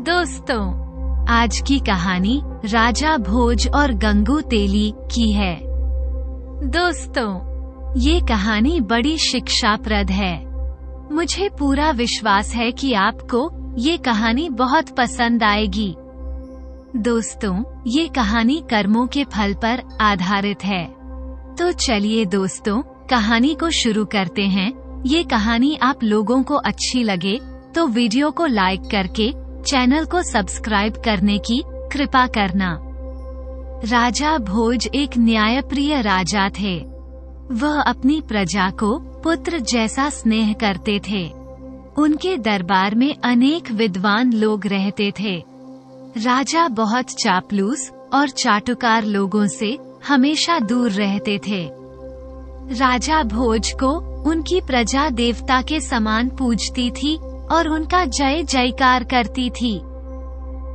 दोस्तों, आज की कहानी राजा भोज और गंगू तेली की है। दोस्तों, ये कहानी बड़ी शिक्षाप्रद है। मुझे पूरा विश्वास है कि आपको ये कहानी बहुत पसंद आएगी। दोस्तों, ये कहानी कर्मों के फल पर आधारित है। तो चलिए दोस्तों, कहानी को शुरू करते हैं। ये कहानी आप लोगों को अच्छी लगे तो वीडियो को लाइक करके चैनल को सब्सक्राइब करने की कृपा करना। राजा भोज एक न्यायप्रिय राजा थे। वह अपनी प्रजा को पुत्र जैसा स्नेह करते थे। उनके दरबार में अनेक विद्वान लोग रहते थे। राजा बहुत चापलूस और चाटुकार लोगों से हमेशा दूर रहते थे। राजा भोज को उनकी प्रजा देवता के समान पूजती थी और उनका जय जयकार करती थी।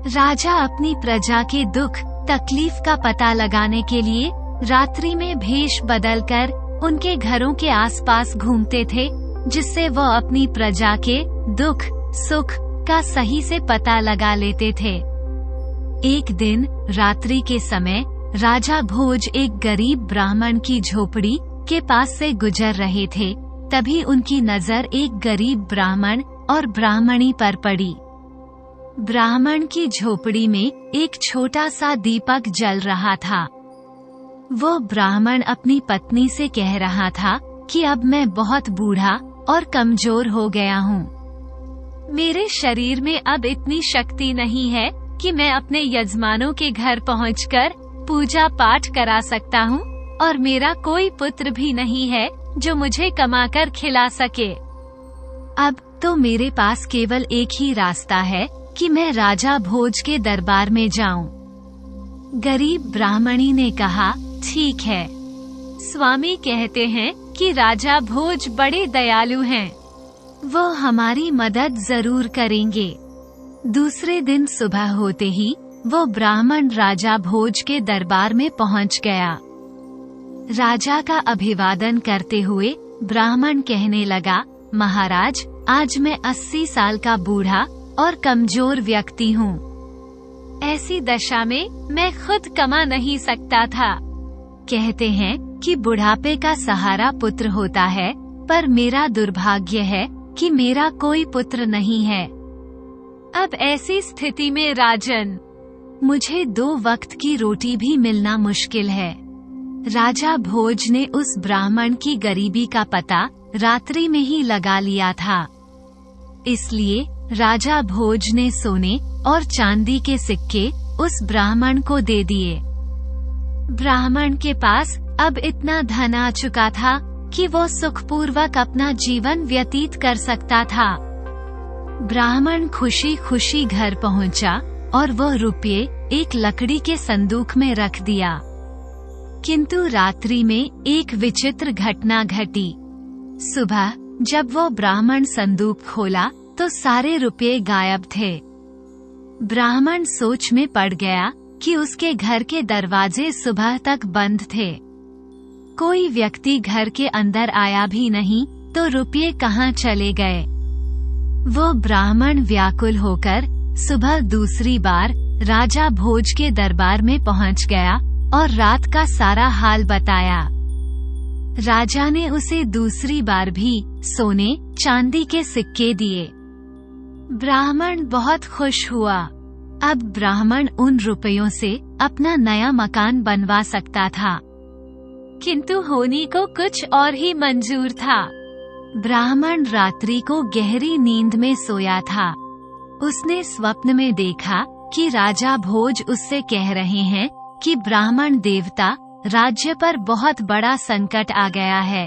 राजा अपनी प्रजा के दुख तकलीफ का पता लगाने के लिए रात्रि में भेष बदलकर उनके घरों के आसपास घूमते थे, जिससे वह अपनी प्रजा के दुख सुख का सही से पता लगा लेते थे। एक दिन रात्रि के समय राजा भोज एक गरीब ब्राह्मण की झोपड़ी के पास से गुजर रहे थे। तभी उनकी नजर एक गरीब ब्राह्मण और ब्राह्मणी पर पड़ी। ब्राह्मण की झोपड़ी में एक छोटा सा दीपक जल रहा था। वो ब्राह्मण अपनी पत्नी से कह रहा था कि अब मैं बहुत बूढ़ा और कमजोर हो गया हूँ। मेरे शरीर में अब इतनी शक्ति नहीं है कि मैं अपने यजमानों के घर पहुंचकर पूजा पाठ करा सकता हूँ, और मेरा कोई पुत्र भी नहीं है जो मुझे कमाकर खिला सके। अब तो मेरे पास केवल एक ही रास्ता है कि मैं राजा भोज के दरबार में जाऊं। गरीब ब्राह्मणी ने कहा, ठीक है। स्वामी कहते हैं कि राजा भोज बड़े दयालु हैं। वो हमारी मदद जरूर करेंगे। दूसरे दिन सुबह होते ही वो ब्राह्मण राजा भोज के दरबार में पहुंच गया। राजा का अभिवादन करते हुए ब्राह्मण कहने लगा, महाराज, आज मैं 80 साल का बूढ़ा और कमजोर व्यक्ति हूँ। ऐसी दशा में मैं खुद कमा नहीं सकता था। कहते हैं कि बुढ़ापे का सहारा पुत्र होता है, पर मेरा दुर्भाग्य है कि मेरा कोई पुत्र नहीं है। अब ऐसी स्थिति में राजन, मुझे 2 वक्त की रोटी भी मिलना मुश्किल है। राजा भोज ने उस ब्राह्मण की गरीबी का पता रात्रि में ही लगा लिया था। इसलिए राजा भोज ने सोने और चांदी के सिक्के उस ब्राह्मण को दे दिए। ब्राह्मण के पास अब इतना धन आ चुका था कि वो सुखपूर्वक अपना जीवन व्यतीत कर सकता था। ब्राह्मण खुशी खुशी घर पहुंचा और वो रुपये एक लकड़ी के संदूक में रख दिया। किंतु रात्रि में एक विचित्र घटना घटी। सुबह जब वो ब्राह्मण संदूक खोला तो सारे रुपये गायब थे। ब्राह्मण सोच में पड़ गया कि उसके घर के दरवाजे सुबह तक बंद थे। कोई व्यक्ति घर के अंदर आया भी नहीं, तो रुपये कहाँ चले गए। वो ब्राह्मण व्याकुल होकर सुबह दूसरी बार राजा भोज के दरबार में पहुंच गया और रात का सारा हाल बताया। राजा ने उसे दूसरी बार भी सोने चांदी के सिक्के दिए। ब्राह्मण बहुत खुश हुआ। अब ब्राह्मण उन रुपयों से अपना नया मकान बनवा सकता था। किंतु होनी को कुछ और ही मंजूर था। ब्राह्मण रात्रि को गहरी नींद में सोया था। उसने स्वप्न में देखा कि राजा भोज उससे कह रहे हैं कि ब्राह्मण देवता, राज्य पर बहुत बड़ा संकट आ गया है।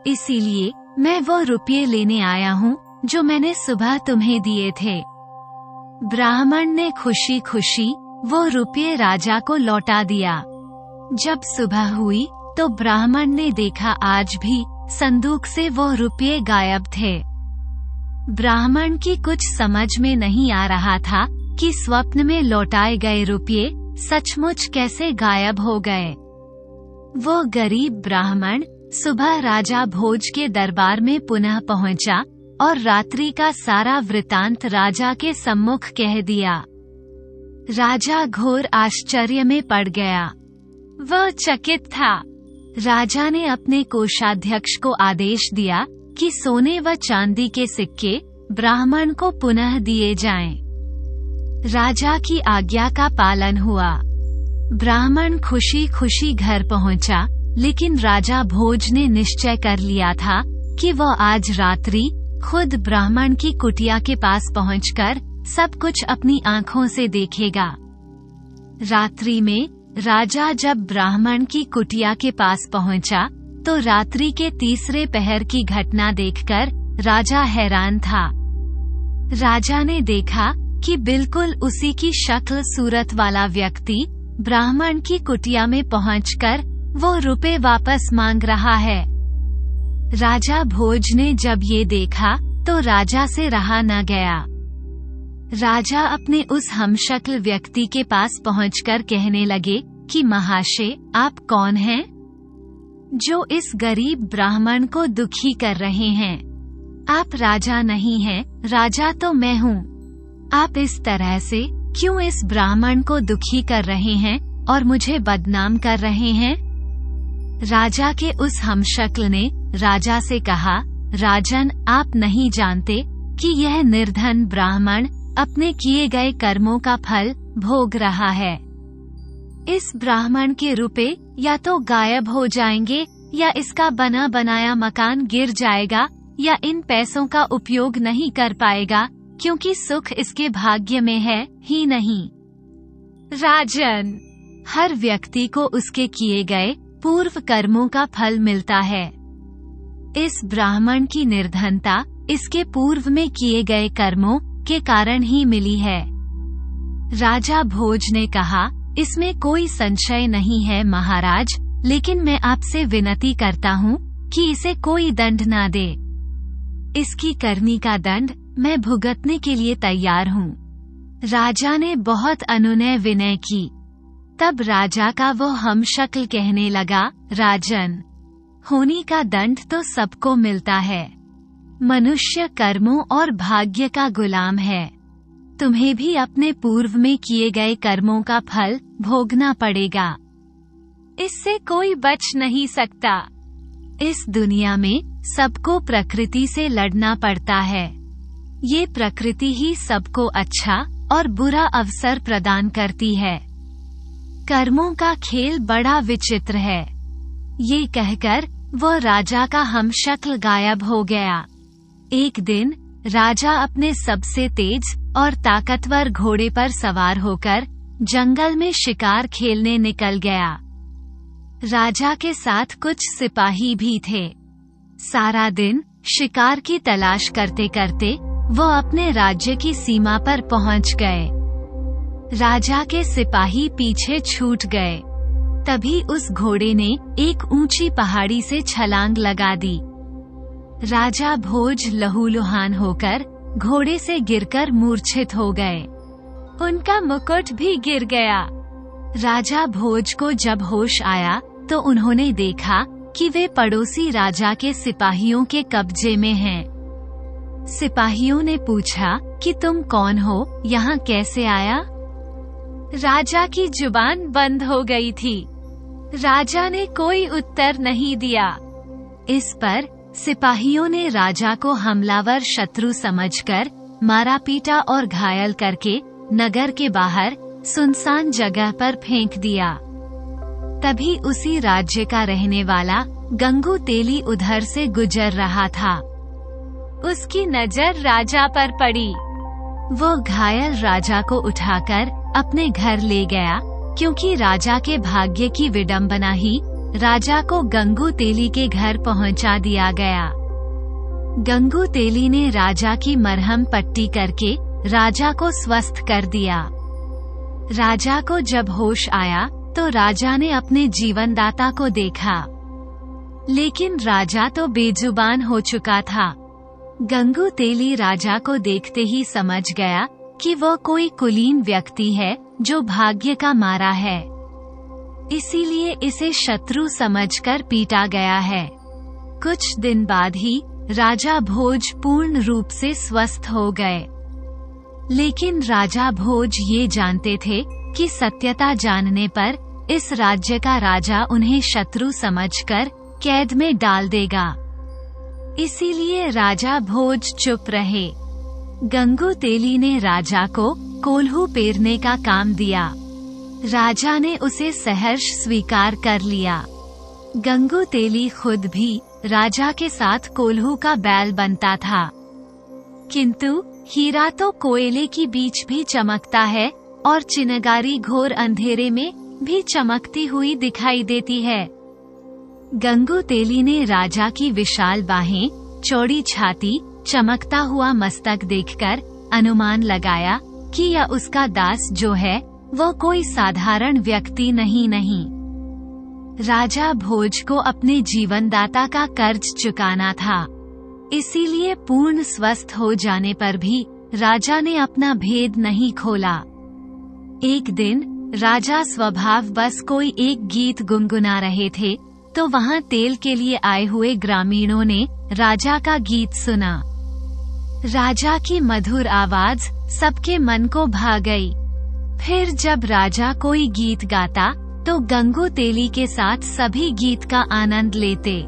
इसीलिए मैं वो रुपये लेने आया हूँ जो मैंने सुबह तुम्हें दिए थे। ब्राह्मण ने खुशी खुशी वो रुपये राजा को लौटा दिया। जब सुबह हुई तो ब्राह्मण ने देखा आज भी संदूक से वो रुपये गायब थे। ब्राह्मण की कुछ समझ में नहीं आ रहा था कि स्वप्न में लौटाए गए रुपये सचमुच कैसे गायब हो गए। वो गरीब ब्राह्मण सुबह राजा भोज के दरबार में पुनः पहुंचा और रात्रि का सारा वृतांत राजा के सम्मुख कह दिया। राजा घोर आश्चर्य में पड़ गया। वह चकित था। राजा ने अपने कोषाध्यक्ष को आदेश दिया कि सोने व चांदी के सिक्के ब्राह्मण को पुनः दिए जाएं। राजा की आज्ञा का पालन हुआ। ब्राह्मण खुशी खुशी घर पहुंचा, लेकिन राजा भोज ने निश्चय कर लिया था कि वह आज रात्रि खुद ब्राह्मण की कुटिया के पास पहुंचकर सब कुछ अपनी आंखों से देखेगा। रात्रि में राजा जब ब्राह्मण की कुटिया के पास पहुंचा तो रात्रि के तीसरे पहर की घटना देखकर राजा हैरान था। राजा ने देखा कि बिल्कुल उसी की शक्ल सूरत वाला व्यक्ति ब्राह्मण की कुटिया में पहुंचकर वो रुपए वापस मांग रहा है। राजा भोज ने जब ये देखा तो राजा से रहा न गया। राजा अपने उस हमशक्ल व्यक्ति के पास पहुंचकर कहने लगे कि महाशय, आप कौन हैं जो इस गरीब ब्राह्मण को दुखी कर रहे हैं? आप राजा नहीं हैं, राजा तो मैं हूँ। आप इस तरह से क्यों इस ब्राह्मण को दुखी कर रहे हैं और मुझे बदनाम कर रहे हैं? राजा के उस हमशक्ल ने राजा से कहा, राजन, आप नहीं जानते कि यह निर्धन ब्राह्मण अपने किए गए कर्मों का फल भोग रहा है। इस ब्राह्मण के रुपए या तो गायब हो जाएंगे या इसका बना बनाया मकान गिर जाएगा या इन पैसों का उपयोग नहीं कर पाएगा, क्योंकि सुख इसके भाग्य में है ही नहीं। राजन, हर व्यक्ति को उसके किए गए पूर्व कर्मों का फल मिलता है। इस ब्राह्मण की निर्धनता इसके पूर्व में किए गए कर्मों के कारण ही मिली है। राजा भोज ने कहा, इसमें कोई संशय नहीं है महाराज, लेकिन मैं आपसे विनती करता हूँ कि इसे कोई दंड ना दे। इसकी करनी का दंड मैं भुगतने के लिए तैयार हूँ। राजा ने बहुत अनुनय विनय की। तब राजा का वो हमशक्ल कहने लगा, राजन, होनी का दंड तो सबको मिलता है। मनुष्य कर्मों और भाग्य का गुलाम है। तुम्हें भी अपने पूर्व में किए गए कर्मों का फल भोगना पड़ेगा। इससे कोई बच नहीं सकता। इस दुनिया में सबको प्रकृति से लड़ना पड़ता है। ये प्रकृति ही सबको अच्छा और बुरा अवसर प्रदान करती है। कर्मों का खेल बड़ा विचित्र है। ये कहकर वह राजा का हमशक्ल गायब हो गया। एक दिन राजा अपने सबसे तेज और ताकतवर घोड़े पर सवार होकर जंगल में शिकार खेलने निकल गया। राजा के साथ कुछ सिपाही भी थे। सारा दिन शिकार की तलाश करते करते वो अपने राज्य की सीमा पर पहुंच गए। राजा के सिपाही पीछे छूट गए। तभी उस घोड़े ने एक ऊंची पहाड़ी से छलांग लगा दी। राजा भोज लहूलुहान होकर घोड़े से गिरकर मूर्छित हो गए। उनका मुकुट भी गिर गया। राजा भोज को जब होश आया तो उन्होंने देखा कि वे पड़ोसी राजा के सिपाहियों के कब्जे में हैं। सिपाहियों ने पूछा कि तुम कौन हो, यहाँ कैसे आया? राजा की जुबान बंद हो गई थी। राजा ने कोई उत्तर नहीं दिया। इस पर सिपाहियों ने राजा को हमलावर शत्रु समझकर मारा पीटा और घायल करके नगर के बाहर सुनसान जगह पर फेंक दिया। तभी उसी राज्य का रहने वाला गंगू तेली उधर से गुजर रहा था। उसकी नजर राजा पर पड़ी। वो घायल राजा को उठाकर अपने घर ले गया, क्योंकि राजा के भाग्य की विडंबना ही राजा को गंगू तेली के घर पहुंचा दिया गया। गंगू तेली ने राजा की मरहम पट्टी करके राजा को स्वस्थ कर दिया। राजा को जब होश आया तो राजा ने अपने जीवनदाता को देखा, लेकिन राजा तो बेजुबान हो चुका था। गंगू तेली राजा को देखते ही समझ गया कि वो कोई कुलीन व्यक्ति है जो भाग्य का मारा है, इसीलिए इसे शत्रु समझकर पीटा गया है। कुछ दिन बाद ही राजा भोज पूर्ण रूप से स्वस्थ हो गए। लेकिन राजा भोज ये जानते थे कि सत्यता जानने पर इस राज्य का राजा उन्हें शत्रु समझकर कैद में डाल देगा। इसीलिए राजा भोज चुप रहे। गंगू तेली ने राजा को कोल्हू पेरने का काम दिया। राजा ने उसे सहर्ष स्वीकार कर लिया। गंगू तेली खुद भी राजा के साथ कोल्हू का बैल बनता था। किंतु हीरा तो कोयले की बीच भी चमकता है और चिनगारी घोर अंधेरे में भी चमकती हुई दिखाई देती है। गंगू तेली ने राजा की विशाल बाहें, चौड़ी छाती, चमकता हुआ मस्तक देखकर अनुमान लगाया कि यह उसका दास जो है वो कोई साधारण व्यक्ति नहीं। राजा भोज को अपने जीवनदाता का कर्ज चुकाना था। इसीलिए पूर्ण स्वस्थ हो जाने पर भी राजा ने अपना भेद नहीं खोला। एक दिन राजा स्वभाव बस कोई एक गीत गुनगुना रहे थे तो वहां तेल के लिए आए हुए ग्रामीणों ने राजा का गीत सुना। राजा की मधुर आवाज सबके मन को भा गई। फिर जब राजा कोई गीत गाता तो गंगू तेली के साथ सभी गीत का आनंद लेते।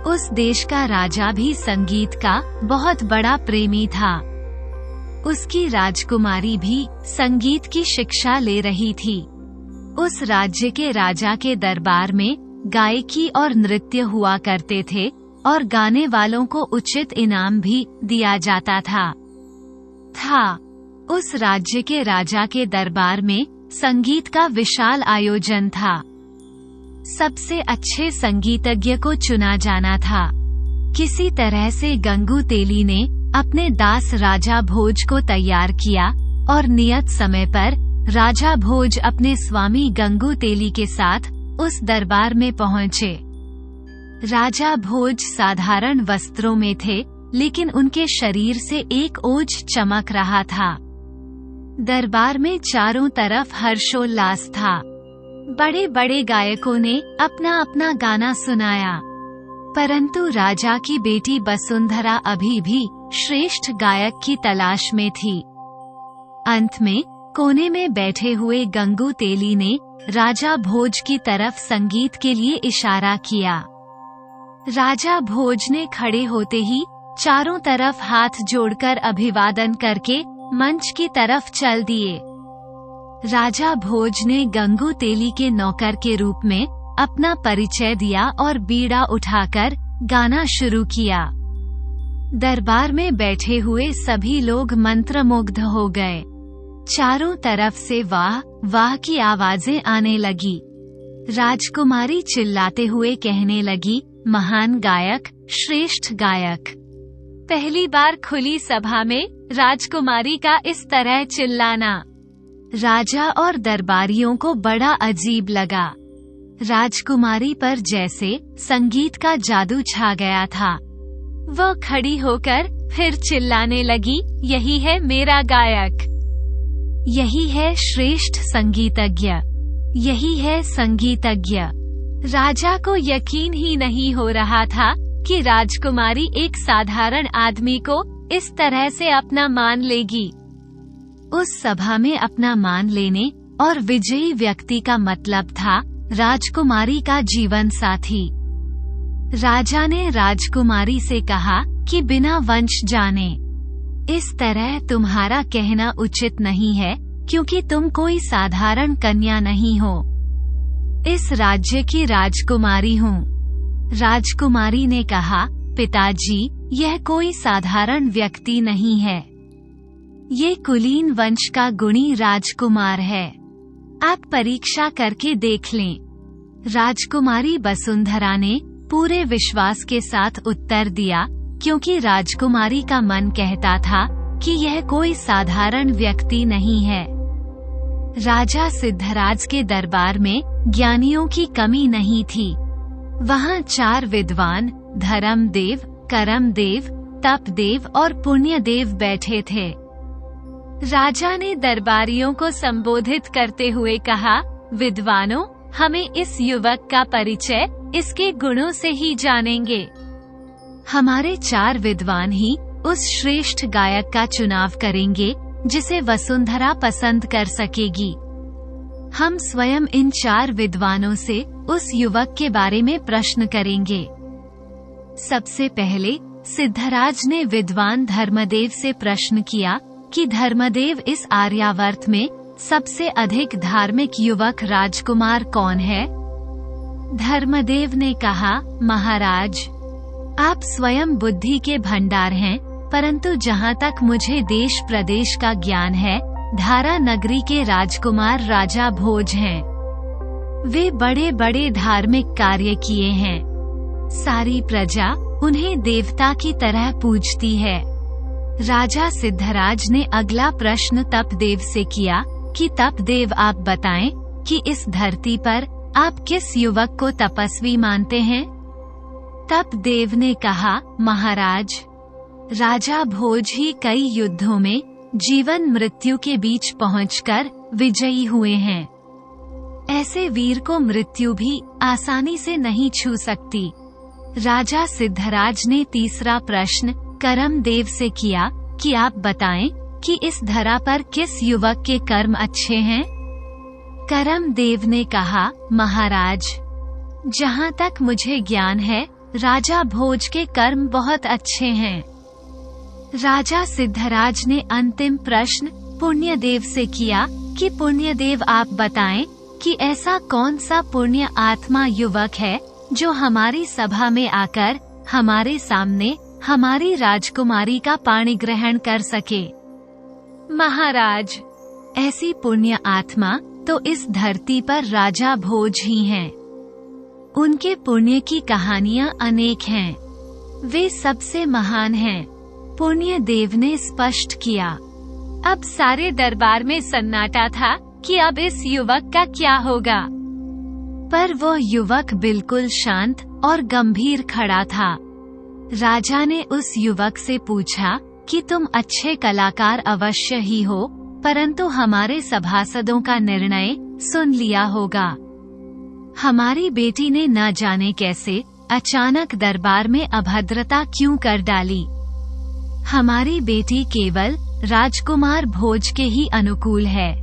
उस देश का राजा भी संगीत का बहुत बड़ा प्रेमी था। उसकी राजकुमारी भी संगीत की शिक्षा ले रही थी। उस राज्य के राजा के दरबार में गायकी और नृत्य हुआ करते थे और गाने वालों को उचित इनाम भी दिया जाता था। उस राज्य के राजा के दरबार में संगीत का विशाल आयोजन था। सबसे अच्छे संगीतज्ञ को चुना जाना था। किसी तरह से गंगू तेली ने अपने दास राजा भोज को तैयार किया और नियत समय पर राजा भोज अपने स्वामी गंगू तेली के साथ उस दरबार में पहुँचे। राजा भोज साधारण वस्त्रों में थे, लेकिन उनके शरीर से एक ओज चमक रहा था। दरबार में चारों तरफ हर्षोल्लास था। बड़े बड़े गायकों ने अपना अपना गाना सुनाया, परंतु राजा की बेटी वसुंधरा अभी भी श्रेष्ठ गायक की तलाश में थी। अंत में कोने में बैठे हुए गंगू तेली ने राजा भोज की तरफ संगीत के लिए इशारा किया। राजा भोज ने खड़े होते ही चारों तरफ हाथ जोड़कर अभिवादन करके मंच की तरफ चल दिए। राजा भोज ने गंगू तेली के नौकर के रूप में अपना परिचय दिया और बीड़ा उठाकर गाना शुरू किया। दरबार में बैठे हुए सभी लोग मंत्रमुग्ध हो गए। चारों तरफ से वाह वाह की आवाजें आने लगी। राजकुमारी चिल्लाते हुए कहने लगी, महान गायक, श्रेष्ठ गायक। पहली बार खुली सभा में राजकुमारी का इस तरह चिल्लाना राजा और दरबारियों को बड़ा अजीब लगा। राजकुमारी पर जैसे संगीत का जादू छा गया था। वह खड़ी होकर फिर चिल्लाने लगी, यही है मेरा गायक, यही है श्रेष्ठ संगीतज्ञ, यही है संगीतज्ञ। राजा को यकीन ही नहीं हो रहा था कि राजकुमारी एक साधारण आदमी को इस तरह से अपना मान लेगी। उस सभा में अपना मान लेने और विजयी व्यक्ति का मतलब था राजकुमारी का जीवन साथी। राजा ने राजकुमारी से कहा कि बिना वंश जाने इस तरह तुम्हारा कहना उचित नहीं है, क्योंकि तुम कोई साधारण कन्या नहीं हो। इस राज्य की राजकुमारी हूँ। राजकुमारी ने कहा, पिताजी, यह कोई साधारण व्यक्ति नहीं है। ये कुलीन वंश का गुणी राजकुमार है। आप परीक्षा करके देख लें। राजकुमारी वसुंधरा ने पूरे विश्वास के साथ उत्तर दिया, क्योंकि राजकुमारी का मन कहता था कि यह कोई साधारण व्यक्ति नहीं है। राजा सिद्धराज के दरबार में ज्ञानियों की कमी नहीं थी। वहाँ 4 विद्वान धर्मदेव, करमदेव, तपदेव और पुण्यदेव बैठे थे। राजा ने दरबारियों को संबोधित करते हुए कहा, विद्वानों, हमें इस युवक का परिचय इसके गुणों से ही जानेंगे। हमारे 4 विद्वान ही उस श्रेष्ठ गायक का चुनाव करेंगे जिसे वसुंधरा पसंद कर सकेगी। हम स्वयं इन 4 विद्वानों से उस युवक के बारे में प्रश्न करेंगे। सबसे पहले सिद्धराज ने विद्वान धर्मदेव से प्रश्न किया कि धर्मदेव, इस आर्यावर्त में सबसे अधिक धार्मिक युवक राजकुमार कौन है? धर्मदेव ने कहा, महाराज, आप स्वयं बुद्धि के भंडार हैं, परंतु जहाँ तक मुझे देश प्रदेश का ज्ञान है, धारा नगरी के राजकुमार राजा भोज हैं। वे बड़े बड़े धार्मिक कार्य किए हैं। सारी प्रजा उन्हें देवता की तरह पूजती है। राजा सिद्धराज ने अगला प्रश्न तपदेव से किया कि तपदेव, आप बताएं कि इस धरती पर आप किस युवक को तपस्वी मानते हैं? तपदेव ने कहा, महाराज, राजा भोज ही कई युद्धों में जीवन मृत्यु के बीच पहुंचकर विजयी हुए हैं। ऐसे वीर को मृत्यु भी आसानी से नहीं छू सकती। राजा सिद्धराज ने तीसरा प्रश्न करमदेव से किया कि आप बताएं कि इस धरा पर किस युवक के कर्म अच्छे हैं? करमदेव ने कहा, महाराज, जहाँ तक मुझे ज्ञान है, राजा भोज के कर्म बहुत अच्छे हैं। राजा सिद्धराज ने अंतिम प्रश्न पुण्यदेव से किया कि पुण्यदेव, आप बताएं कि ऐसा कौन सा पुण्य आत्मा युवक है जो हमारी सभा में आकर हमारे सामने हमारी राजकुमारी का पाणी ग्रहण कर सके। महाराज, ऐसी पुण्य आत्मा तो इस धरती पर राजा भोज ही हैं। उनके पुण्य की कहानियां अनेक हैं। वे सबसे महान हैं। पुण्य देव ने स्पष्ट किया। अब सारे दरबार में सन्नाटा था कि अब इस युवक का क्या होगा, पर वो युवक बिल्कुल शांत और गंभीर खड़ा था। राजा ने उस युवक से पूछा कि तुम अच्छे कलाकार अवश्य ही हो, परंतु हमारे सभासदों का निर्णय सुन लिया होगा। हमारी बेटी ने न जाने कैसे अचानक दरबार में अभद्रता क्यों कर डाली। हमारी बेटी केवल राजकुमार भोज के ही अनुकूल है।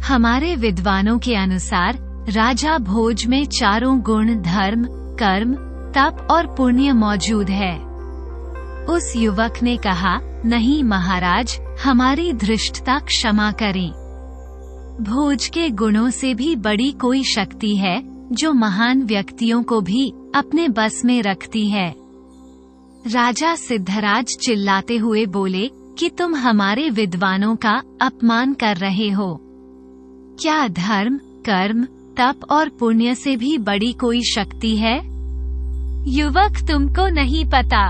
हमारे विद्वानों के अनुसार राजा भोज में 4 गुण धर्म, कर्म, तप और पुण्य मौजूद है। उस युवक ने कहा, नहीं महाराज, हमारी धृष्टता क्षमा करें। भोज के गुणों से भी बड़ी कोई शक्ति है जो महान व्यक्तियों को भी अपने बस में रखती है। राजा सिद्धराज चिल्लाते हुए बोले कि तुम हमारे विद्वानों का अपमान कर रहे हो। क्या धर्म, कर्म, तप और पुण्य से भी बड़ी कोई शक्ति है? युवक, तुमको नहीं पता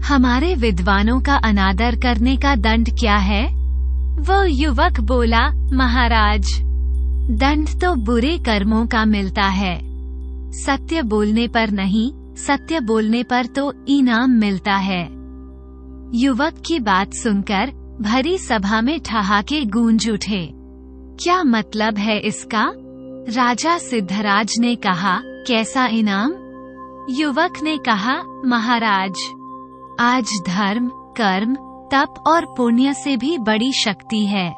हमारे विद्वानों का अनादर करने का दंड क्या है? वो युवक बोला, महाराज, दंड तो बुरे कर्मों का मिलता है। सत्य बोलने पर नहीं, सत्य बोलने पर तो इनाम मिलता है। युवक की बात सुनकर भरी सभा में ठहाके गूंज उठे। क्या मतलब है इसका? राजा सिद्धराज ने कहा, कैसा इनाम? युवक ने कहा, महाराज, आज धर्म, कर्म, तप और पुण्य से भी बड़ी शक्ति है।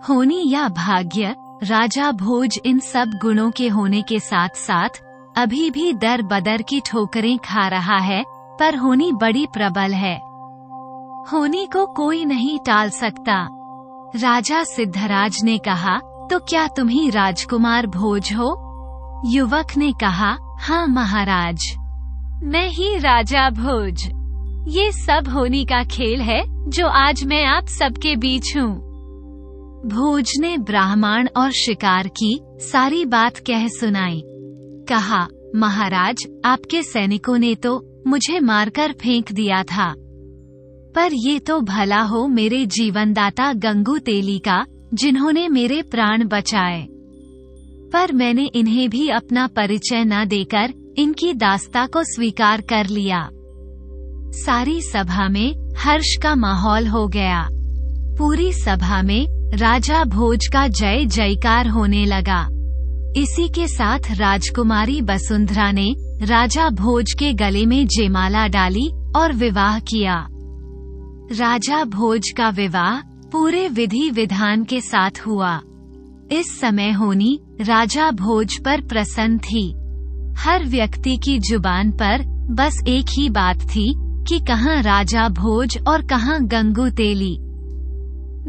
होनी या भाग्य, राजा भोज इन सब गुणों के होने के साथ साथ अभी भी दर बदर की ठोकरें खा रहा है, पर होनी बड़ी प्रबल है। होनी को कोई नहीं टाल सकता। राजा सिद्धराज ने कहा, तो क्या तुम ही राजकुमार भोज हो? युवक ने कहा, हाँ महाराज, मैं ही राजा भोज। ये सब होनी का खेल है जो आज मैं आप सबके बीच हूँ। भोज ने ब्राह्मण और शिकार की सारी बात कह सुनाई। कहा, महाराज, आपके सैनिकों ने तो मुझे मारकर फेंक दिया था, पर ये तो भला हो मेरे जीवनदाता गंगू तेली का, जिन्होंने मेरे प्राण बचाए। पर मैंने इन्हें भी अपना परिचय न देकर इनकी दास्ता को स्वीकार कर लिया। सारी सभा में हर्ष का माहौल हो गया। पूरी सभा में राजा भोज का जय जयकार होने लगा। इसी के साथ राजकुमारी वसुंधरा ने राजा भोज के गले में जयमाला डाली और विवाह किया। राजा भोज का विवाह पूरे विधि विधान के साथ हुआ। इस समय होनी राजा भोज पर प्रसन्न थी। हर व्यक्ति की जुबान पर बस एक ही बात थी कि कहाँ राजा भोज और कहाँ गंगू तेली।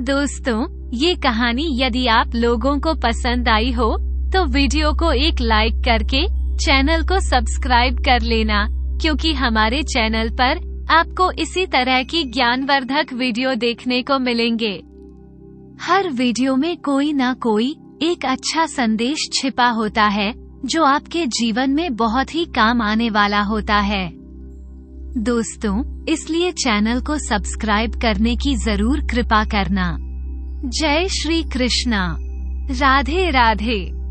दोस्तों, ये कहानी यदि आप लोगों को पसंद आई हो तो वीडियो को एक लाइक करके चैनल को सब्सक्राइब कर लेना, क्योंकि हमारे चैनल पर आपको इसी तरह की ज्ञानवर्धक वीडियो देखने को मिलेंगे। हर वीडियो में कोई ना कोई एक अच्छा संदेश छिपा होता है जो आपके जीवन में बहुत ही काम आने वाला होता है। दोस्तों, इसलिए चैनल को सब्सक्राइब करने की जरूर कृपा करना। जय श्री कृष्णा। राधे राधे।